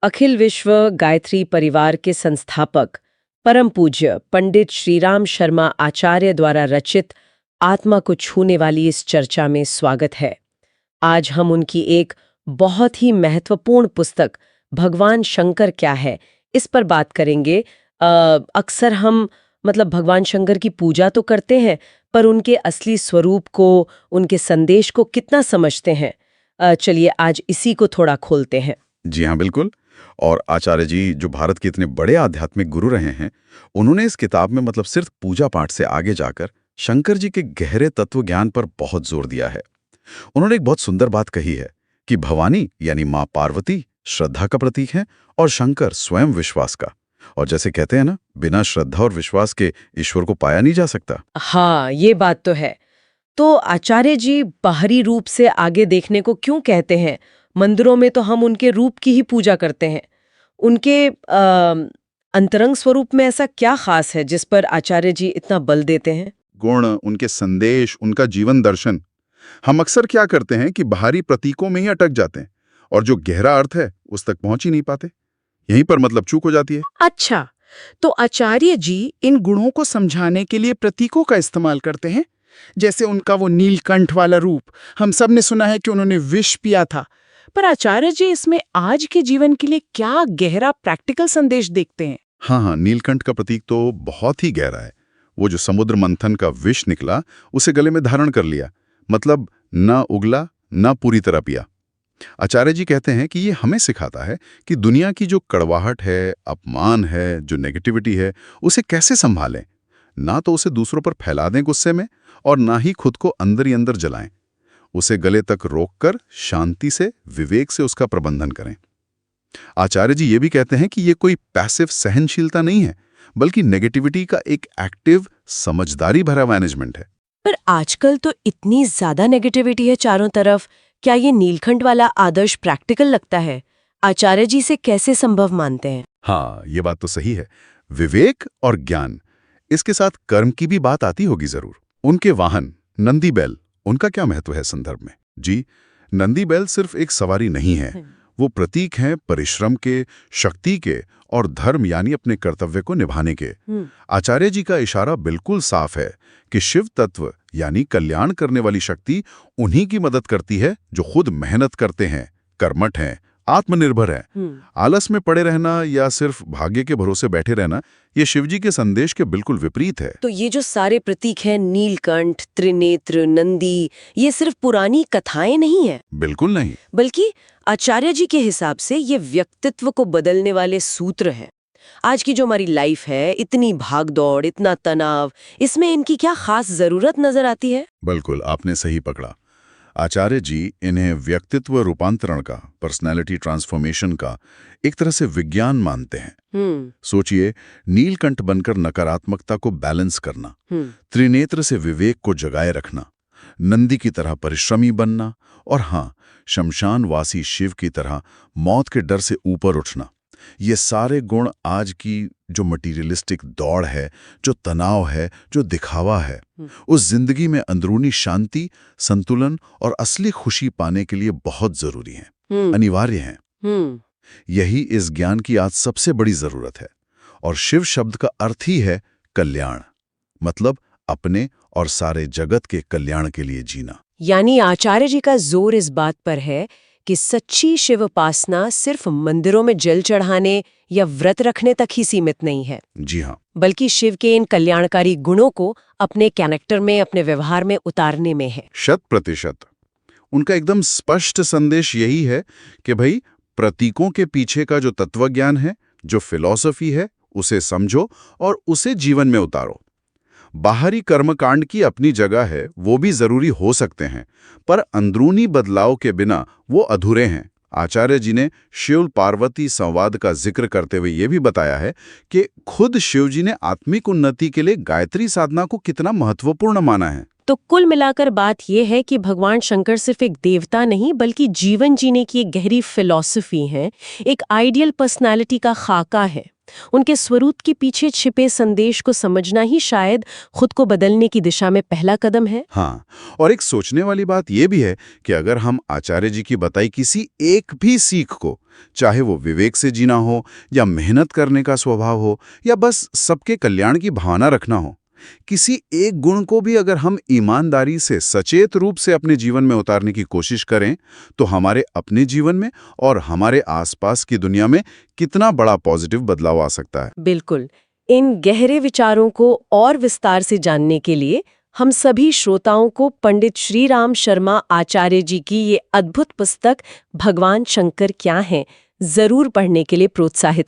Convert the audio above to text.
अखिल विश्व गायत्री परिवार के संस्थापक परम पूज्य पंडित श्रीराम शर्मा आचार्य द्वारा रचित आत्मा को छूने वाली इस चर्चा में स्वागत है। आज हम उनकी एक बहुत ही महत्वपूर्ण पुस्तक भगवान शंकर क्या है इस पर बात करेंगे। अक्सर हम भगवान शंकर की पूजा तो करते हैं, पर उनके असली स्वरूप को, उनके संदेश को कितना समझते हैं। चलिए आज इसी को थोड़ा खोलते हैं। जी हाँ, बिल्कुल। और आचार्य जी जो भारत के इतने बड़े आध्यात्मिक गुरु रहे हैं, उन्होंने इस किताब में सिर्फ पूजा पाठ से आगे जाकर शंकर जी के गहरे तत्व ज्ञान पर बहुत जोर दिया है। उन्होंने एक बहुत सुंदर बात कही है कि भवानी यानी माँ पार्वती श्रद्धा का प्रतीक है और शंकर स्वयं विश्वास का। और जैसे कहते हैं ना, बिना श्रद्धा और विश्वास के ईश्वर को पाया नहीं जा सकता। हाँ, ये बात तो है। तो आचार्य जी बाहरी रूप से आगे देखने को क्यों कहते हैं? मंदिरों में तो हम उनके रूप की ही पूजा करते हैं। उनके अंतरंग स्वरूप में ऐसा क्या खास है जिस पर आचार्य जी इतना बल देते हैं? गुण, उनके संदेश, उनका जीवन दर्शन। हम अक्सर क्या करते हैं कि बाहरी प्रतीकों में ही अटक जाते हैं और जो गहरा अर्थ है उस तक पहुंच ही नहीं पाते। यहीं पर चूक हो जाती है। अच्छा, तो आचार्य जी इन गुणों को समझाने के लिए प्रतीकों का इस्तेमाल करते हैं। जैसे उनका वो नीलकंठ वाला रूप, हम सब ने सुना है कि उन्होंने विष पिया था, पर आचार्य जी इसमें आज के जीवन के लिए क्या गहरा प्रैक्टिकल संदेश देखते हैं? हाँ, नीलकंठ का प्रतीक तो बहुत ही गहरा है। वो जो समुद्र मंथन का विष निकला, उसे गले में धारण कर लिया, न उगला न पूरी तरह पिया। आचार्य जी कहते हैं कि ये हमें सिखाता है कि दुनिया की जो कड़वाहट है, अपमान है, जो नेगेटिविटी है, उसे कैसे संभालें। ना तो उसे दूसरों पर फैला दें गुस्से में, और ना ही खुद को अंदर ही अंदर जलाएं। उसे गले तक रोककर शांति से, विवेक से उसका प्रबंधन करें। आचार्य जी ये भी कहते हैं कि ये कोई पैसिव सहनशीलता नहीं है, बल्कि नेगेटिविटी का एक एक्टिव, समझदारी भरा मैनेजमेंट है। पर आजकल तो इतनी ज्यादा नेगेटिविटी है चारों तरफ, क्या ये नीलकंठ वाला आदर्श प्रैक्टिकल लगता है? आचार्य जी से कैसे संभव मानते हैं? हाँ, ये बात तो सही है। विवेक और ज्ञान, इसके साथ कर्म की भी बात आती होगी जरूर। उनके वाहन नंदी बैल, उनका क्या महत्व है संदर्भ में? जी, नंदी बैल सिर्फ एक सवारी नहीं है, वो प्रतीक हैं परिश्रम के, शक्ति के और धर्म यानी अपने कर्तव्य को निभाने के। आचार्य जी का इशारा बिल्कुल साफ है कि शिव तत्व यानी कल्याण करने वाली शक्ति उन्हीं की मदद करती है जो खुद मेहनत करते हैं, कर्मठ हैं, आत्मनिर्भर हैं। आलस में पड़े रहना या सिर्फ भाग्य के भरोसे बैठे रहना, ये शिवजी के संदेश के बिल्कुल विपरीत है। तो ये जो सारे प्रतीक हैं, नीलकंठ, त्रिनेत्र, नंदी, ये सिर्फ पुरानी कथाएं नहीं है? बिल्कुल नहीं, बल्कि आचार्य जी के हिसाब से ये व्यक्तित्व को बदलने वाले सूत्र हैं। आज की जो हमारी लाइफ है, इतनी भागदौड़, इतना तनाव, इसमें इनकी क्या खास जरूरत नजर आती है? बिल्कुल आपने सही पकड़ा। आचार्य जी इन्हें व्यक्तित्व रूपांतरण का, पर्सनैलिटी ट्रांसफॉर्मेशन का एक तरह से विज्ञान मानते हैं। सोचिए, नीलकंठ बनकर नकारात्मकता को बैलेंस करना, त्रिनेत्र से विवेक को जगाए रखना, नंदी की तरह परिश्रमी बनना, और हाँ, शमशानवासी शिव की तरह मौत के डर से ऊपर उठना। ये सारे गुण आज की जो मटीरियलिस्टिक दौड़ है, जो तनाव है, जो दिखावा है, उस जिंदगी में अंदरूनी शांति, संतुलन और असली खुशी पाने के लिए बहुत जरूरी हैं, अनिवार्य हैं। यही इस ज्ञान की आज सबसे बड़ी जरूरत है। और शिव शब्द का अर्थ ही है कल्याण, अपने और सारे जगत के कल्याण के लिए जीना। यानी आचार्य जी का जोर इस बात पर है कि सच्ची शिव उपासना सिर्फ मंदिरों में जल चढ़ाने या व्रत रखने तक ही सीमित नहीं है। जी हाँ, बल्कि शिव के इन कल्याणकारी गुणों को अपने कैरेक्टर में, अपने व्यवहार में उतारने में है। 100%। उनका एकदम स्पष्ट संदेश यही है कि भाई, प्रतीकों के पीछे का जो तत्वज्ञान है, जो फिलॉसफी है, उसे समझो और उसे जीवन में उतारो। बाहरी कर्मकांड की अपनी जगह है, वो भी जरूरी हो सकते हैं, पर अंदरूनी बदलाव के बिना वो अधूरे हैं। आचार्य जी ने शिव पार्वती संवाद का जिक्र करते हुए ये भी बताया है कि खुद शिव जी ने आत्मिक उन्नति के लिए गायत्री साधना को कितना महत्वपूर्ण माना है। तो कुल मिलाकर बात यह है कि भगवान शंकर सिर्फ एक देवता नहीं, बल्कि जीवन जीने की एक गहरी फिलॉसफी है, एक आइडियल पर्सनालिटी का खाका है। उनके स्वरूप के पीछे छिपे संदेश को समझना ही शायद खुद को बदलने की दिशा में पहला कदम है। हाँ, और एक सोचने वाली बात यह भी है कि अगर हम आचार्य जी की बताई किसी एक भी सीख को, चाहे वो विवेक से जीना हो या मेहनत करने का स्वभाव हो या बस सबके कल्याण की भावना रखना हो, किसी एक गुण को भी अगर हम ईमानदारी से सचेत रूप से अपने जीवन में उतारने की कोशिश करें, तो हमारे अपने जीवन में और हमारे आसपास की दुनिया में कितना बड़ा पॉजिटिव बदलाव आ सकता है। बिल्कुल। इन गहरे विचारों को और विस्तार से जानने के लिए हम सभी श्रोताओं को पंडित श्रीराम शर्मा आचार्य जी की ये अद्भुत पुस्तक भगवान शंकर क्या हैं जरूर पढ़ने के लिए प्रोत्साहित